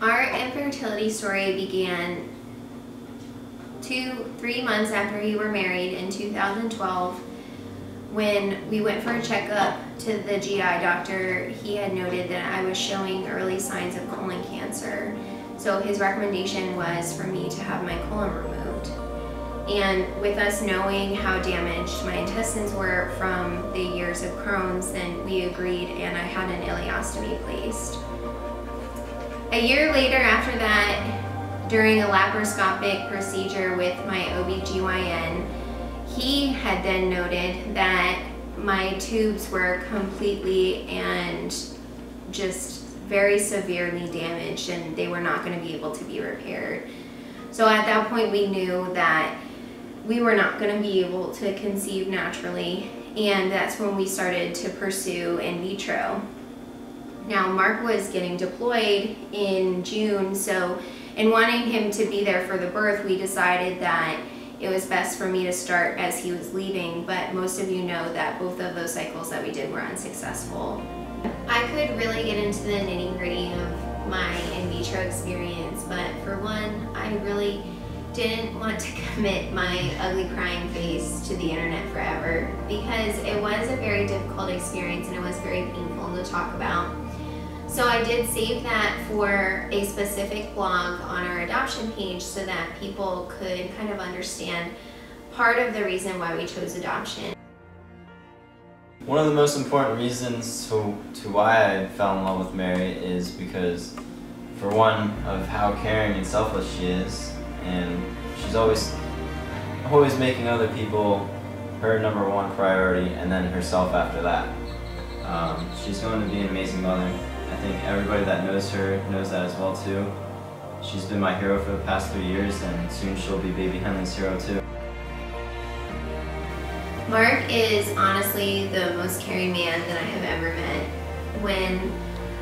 Our infertility story began 3 months after we were married in 2012 when we went for a checkup to the GI doctor. He had noted that I was showing early signs of colon cancer. So his recommendation was for me to have my colon removed. And with us knowing how damaged my intestines were from the years of Crohn's, then we agreed and I had an ileostomy placed. A year later after that, during a laparoscopic procedure with my OBGYN, he had then noted that my tubes were completely and just very severely damaged and they were not going to be able to be repaired. So at that point we knew that we were not going to be able to conceive naturally, and that's when we started to pursue in vitro. Now Mark was getting deployed in June, so in wanting him to be there for the birth, we decided that it was best for me to start as he was leaving, but most of you know that both of those cycles that we did were unsuccessful. I could really get into the nitty-gritty of my in vitro experience, but for one, I really didn't want to commit my ugly crying face to the internet forever because it was a very difficult experience and it was very painful to talk about. So I did save that for a specific blog on our adoption page so that people could kind of understand part of the reason why we chose adoption. One of the most important reasons to why I fell in love with Mary is because, for one, of how caring and selfless she is, and she's always making other people her #1 priority and then herself after that. She's going to be an amazing mother. I think everybody that knows her knows that as well too. She's been my hero for the past 3 years and soon she'll be baby Henley's hero too. Mark is honestly the most caring man that I have ever met. When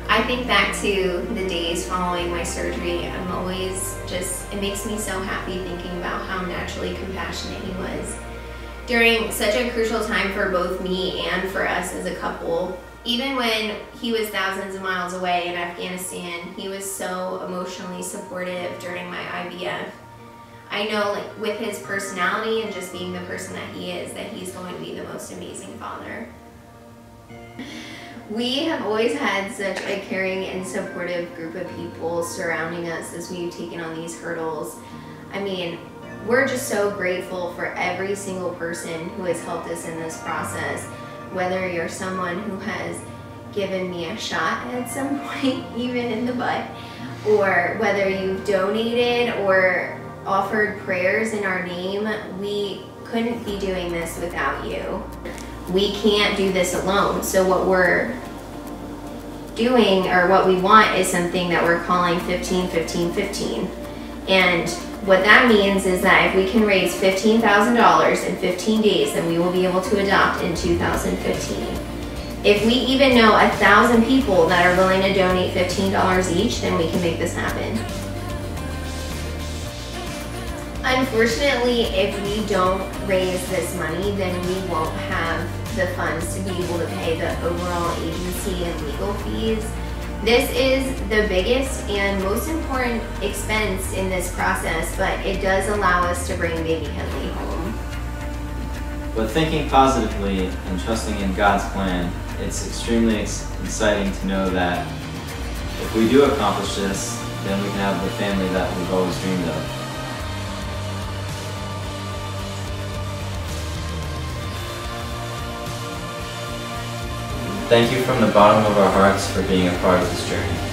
I think back to the days following my surgery, I'm always it makes me so happy thinking about how naturally compassionate he was. During such a crucial time for both me and for us as a couple, even when he was thousands of miles away in Afghanistan, he was so emotionally supportive during my IVF. I know, like, with his personality and just being the person that he is, that he's going to be the most amazing father. We have always had such a caring and supportive group of people surrounding us as we've taken on these hurdles. I mean, we're just so grateful for every single person who has helped us in this process. Whether you're someone who has given me a shot at some point, even in the butt, or whether you've donated or offered prayers in our name, we couldn't be doing this without you. We can't do this alone. So what we're doing, or what we want, is something that we're calling 15-15-15. And what that means is that if we can raise $15,000 in 15 days, then we will be able to adopt in 2015. If we even know 1,000 people that are willing to donate $15 each, then we can make this happen. Unfortunately, if we don't raise this money, then we won't have the funds to be able to pay the overall agency and legal fees. This is the biggest and most important expense in this process, but it does allow us to bring baby Henley home. But thinking positively and trusting in God's plan, it's extremely exciting to know that if we do accomplish this, then we can have the family that we've always dreamed of. Thank you from the bottom of our hearts for being a part of this journey.